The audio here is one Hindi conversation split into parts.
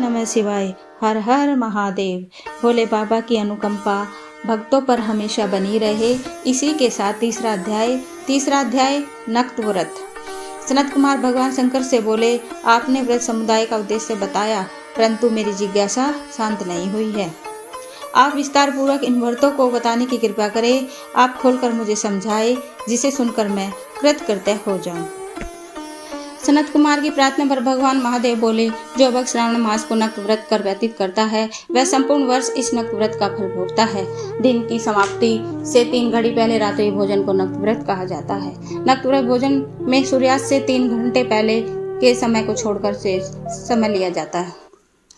नमः शिवाय। हर हर महादेव। भोले बाबा की अनुकंपा भक्तों पर हमेशा बनी रहे। इसी के साथ तीसरा अध्याय नक्त व्रत। सनत कुमार भगवान शंकर से बोले, आपने व्रत समुदाय का उद्देश्य बताया, परंतु मेरी जिज्ञासा शांत नहीं हुई है। आप विस्तार पूर्वक इन व्रतों को बताने की कृपा करें। आप खोलकर मुझे समझाए, जिसे सुनकर मैं कृतकृत्य हो जाऊं। सनत कुमार की प्रार्थना पर भगवान महादेव बोले, जो भक्त श्रावण मास को नक्त व्रत कर व्यतीत करता है, वह संपूर्ण वर्ष इस नक्त व्रत का फल भोगता है। दिन की समाप्ति से 3 घड़ी पहले रात्रि भोजन को नक्त व्रत कहा जाता है। नक्त व्रत भोजन में सूर्यास्त से 3 घंटे पहले के समय को छोड़कर शेष समय लिया जाता है।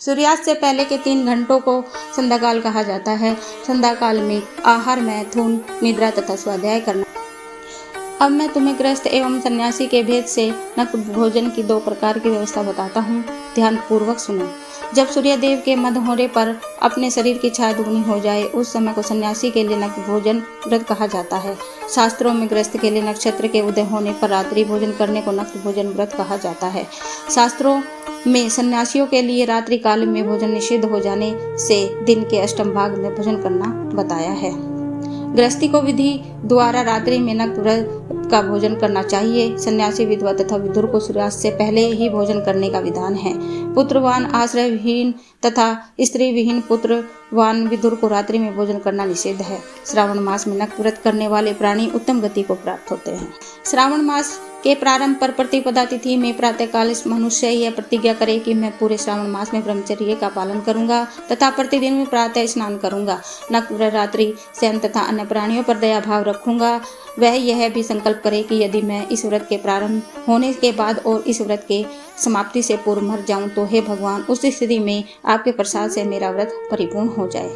सूर्यास्त से पहले के 3 घंटों को संध्या काल कहा जाता है। संध्या काल में आहार, मैथुन, निद्रा तथा स्वाध्याय करना। अब मैं तुम्हें गृहस्थ एवं सन्यासी के भेद से नक्त भोजन की 2 प्रकार की व्यवस्था बताता हूँ। ध्यान पूर्वक सुनो। जब सूर्य देव के मध्य पर अपने शरीर की छाया दुगनी हो जाए, उस समय को सन्यासी के लिए नक्त भोजन व्रत कहा जाता है। शास्त्रों में गृहस्थ के लिए नक्षत्र के उदय होने पर रात्रि भोजन करने को नक्त भोजन व्रत कहा जाता है। शास्त्रों में सन्यासियों के लिए रात्रि काल में भोजन निषिद्ध हो जाने से दिन के अष्टम भाग में भोजन करना बताया है। गृहस्थी को विधि द्वारा रात्रि में नक्त व्रत का भोजन करना चाहिए। सन्यासी, विधवा तथा विधुर को सूर्यास्त से पहले ही भोजन करने का विधान है। पुत्रवान, आश्रय विहीन तथा स्त्री विहीन पुत्रवान विधुर को रात्रि में भोजन करना निषेध है। श्रावण मास में नक्त व्रत करने वाले प्राणी उत्तम गति को प्राप्त होते हैं। श्रावण मास के प्रारंभ पर प्रतिपदा तिथि में प्रातःकाल मनुष्य यह प्रतिज्ञा करे कि मैं पूरे श्रावण मास में ब्रह्मचर्य का पालन करूंगा तथा प्रतिदिन में प्रातः स्नान करूंगा। नक्त व्रत रात्रि शयन तथा अन्य प्राणियों पर दया भाव रखूंगा। वह यह भी संकल्प करे कि यदि मैं इस व्रत के प्रारंभ होने के बाद और इस व्रत के समाप्ति से पूर्व मर जाऊं तो हे भगवान, उस स्थिति में आपके प्रसाद से मेरा व्रत परिपूर्ण हो जाए।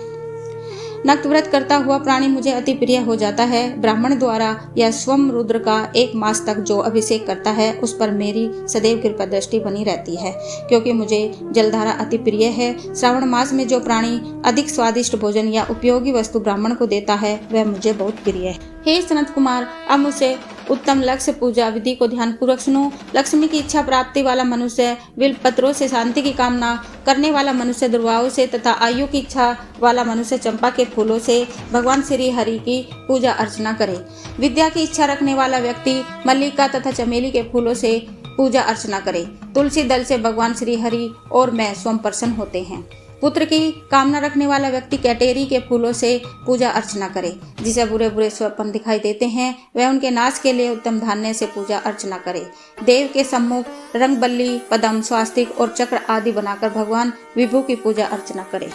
नक्त व्रत करता हुआ प्राणी मुझे अति प्रिय हो जाता है। ब्राह्मण द्वारा या स्वयं रुद्र का 1 मास तक जो अभिषेक करता है, उस पर मेरी सदैव कृपा दृष्टि बनी रहती है, क्योंकि मुझे जलधारा अति प्रिय है। श्रावण मास में जो प्राणी अधिक स्वादिष्ट भोजन या उपयोगी वस्तु ब्राह्मण को देता है, वह मुझे बहुत प्रिय है। हे सनत कुमार, अब मुझसे उत्तम लक्ष्य पूजा विधि को ध्यान पूर्वक सुनो। लक्ष्मी की इच्छा प्राप्ति वाला मनुष्य बिल पत्रों से शांति की कामना करने वाला मनुष्य दुर्वाओं से तथा आयु की इच्छा वाला मनुष्य चंपा के फूलों से भगवान श्री हरि की पूजा अर्चना करे। विद्या की इच्छा रखने वाला व्यक्ति मल्लिका तथा चमेली के फूलों से पूजा अर्चना करे। तुलसी दल से भगवान श्री हरि और मैं स्वयं प्रसन्न होते हैं। पुत्र की कामना रखने वाला व्यक्ति कैटेरी के फूलों से पूजा अर्चना करे। जिसे बुरे बुरे स्वप्न दिखाई देते हैं, वह उनके नाश के लिए उत्तम धान्य से पूजा अर्चना करे। देव के सम्मुख रंगबल्ली, पद्म, स्वास्तिक और चक्र आदि बनाकर भगवान विभु की पूजा अर्चना करे।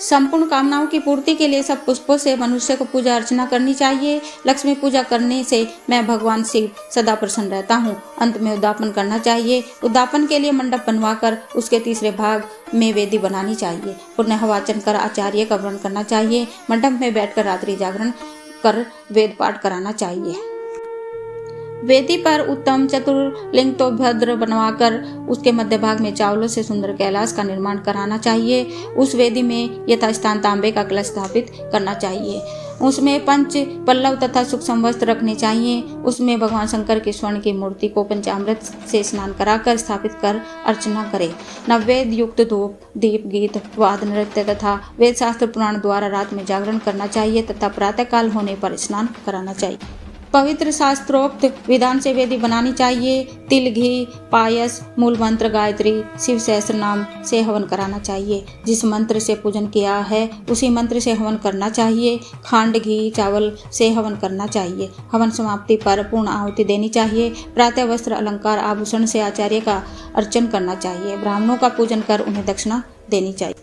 संपूर्ण कामनाओं की पूर्ति के लिए सब पुष्पों से मनुष्य को पूजा अर्चना करनी चाहिए। लक्ष्मी पूजा करने से मैं भगवान शिव सदा प्रसन्न रहता हूँ। अंत में उद्यापन करना चाहिए। उद्यापन के लिए मंडप बनवाकर उसके तीसरे भाग में वेदी बनानी चाहिए। पुण्य वाचन कर आचार्य का वर्ण करना चाहिए। मंडप में बैठकर रात्रि जागरण कर वेद पाठ कराना चाहिए। वेदी पर उत्तम चतुर्लिंग तो भद्र बनवाकर उसके मध्य भाग में चावलों से सुंदर कैलाश का निर्माण कराना चाहिए। उस वेदी में यथास्थान तांबे का कलश स्थापित करना चाहिए। उसमें 5 पल्लव तथा सूक्ष्म वस्त्र रखने चाहिए। उसमें भगवान शंकर की स्वर्ण की मूर्ति को पंचामृत से स्नान कराकर स्थापित कर अर्चना करे। नववेद युक्त धूप, दीप, गीत, वाद, नृत्य तथा वेद शास्त्र पुराण द्वारा रात में जागरण करना चाहिए तथा प्रातःकाल होने पर स्नान कराना चाहिए। पवित्र शास्त्रोक्त विधान से वेदी बनानी चाहिए। तिल, घी, पायस, मूल मंत्र, गायत्री, शिव सहस्त्र नाम से हवन कराना चाहिए। जिस मंत्र से पूजन किया है, उसी मंत्र से हवन करना चाहिए। खांड, घी, चावल से हवन करना चाहिए। हवन समाप्ति पर पूर्ण आहुति देनी चाहिए। प्रातः वस्त्र, अलंकार, आभूषण से आचार्य का अर्चन करना चाहिए। ब्राह्मणों का पूजन कर उन्हें दक्षिणा देनी चाहिए।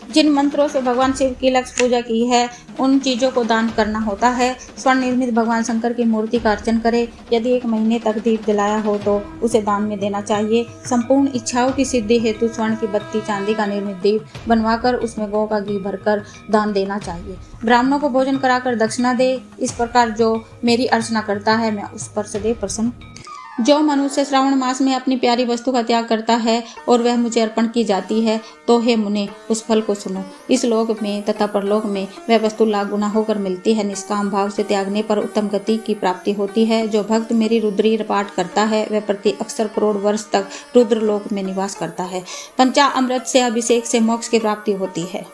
जिन मंत्रों से भगवान शिव की लक्ष्य पूजा की है, उन चीजों को दान करना होता है। स्वर्ण निर्मित भगवान शंकर की मूर्ति का अर्चन करे। यदि 1 महीने तक दीप जलाया हो तो उसे दान में देना चाहिए। संपूर्ण इच्छाओं की सिद्धि हेतु स्वर्ण की बत्ती, चांदी का निर्मित दीप बनवाकर उसमें गौ का घी भरकर दान देना चाहिए। ब्राह्मणों को भोजन कराकर दक्षिणा दे। इस प्रकार जो मेरी अर्चना करता है, मैं उस पर सदैव प्रसन्न। जो मनुष्य श्रावण मास में अपनी प्यारी वस्तु का त्याग करता है और वह मुझे अर्पण की जाती है, तो हे मुने उस फल को सुनो। इस लोक में तथा परलोक में वह वस्तु लाख गुना होकर मिलती है। निष्काम भाव से त्यागने पर उत्तम गति की प्राप्ति होती है। जो भक्त मेरी रुद्री पाठ करता है वह प्रति अक्षर करोड़ वर्ष तक रुद्र लोक में निवास करता है। पंचामृत से अभिषेक से मोक्ष की प्राप्ति होती है।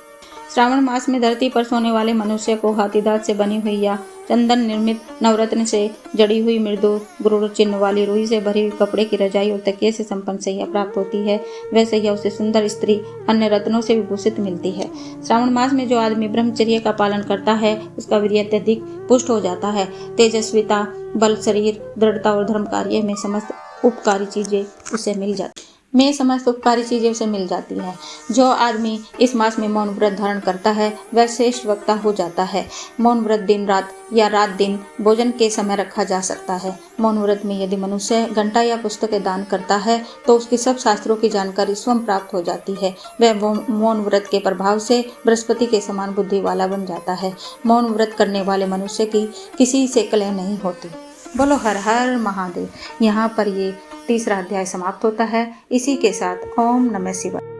श्रावण मास में धरती पर सोने वाले मनुष्य को हाथीदांत से बनी हुई या चंदन निर्मित नवरत्न से जड़ी हुई मृदु गुरुड़ चिन्ह वाली रुई से भरी हुई कपड़े की रजाई और तकिए से संपन्न सैया प्राप्त होती है। वह सैया उसे सुंदर स्त्री अन्य रत्नों से विभूषित मिलती है। श्रावण मास में जो आदमी ब्रह्मचर्य का पालन करता है उसका वीर्य अत्यधिक पुष्ट हो जाता है। तेजस्विता, बल, शरीर, दृढ़ता और धर्म कार्य में समस्त उपकारी चीजें उसे मिल जाती है। जो आदमी इस मास में मौन व्रत धारण करता है वह श्रेष्ठ वक्ता हो जाता है। मौन व्रत दिन रात या रात दिन भोजन के समय रखा जा सकता है। मौन व्रत में यदि मनुष्य घंटा या पुस्तकें दान करता है तो उसकी सब शास्त्रों की जानकारी स्वयं प्राप्त हो जाती है। वह मौन व्रत के प्रभाव से बृहस्पति के समान बुद्धि वाला बन जाता है। मौन व्रत करने वाले मनुष्य की किसी से कलह नहीं होती। बोलो हर हर महादेव। यहाँ पर ये तीसरा अध्याय समाप्त होता है। इसी के साथ ओम नमः शिवाय।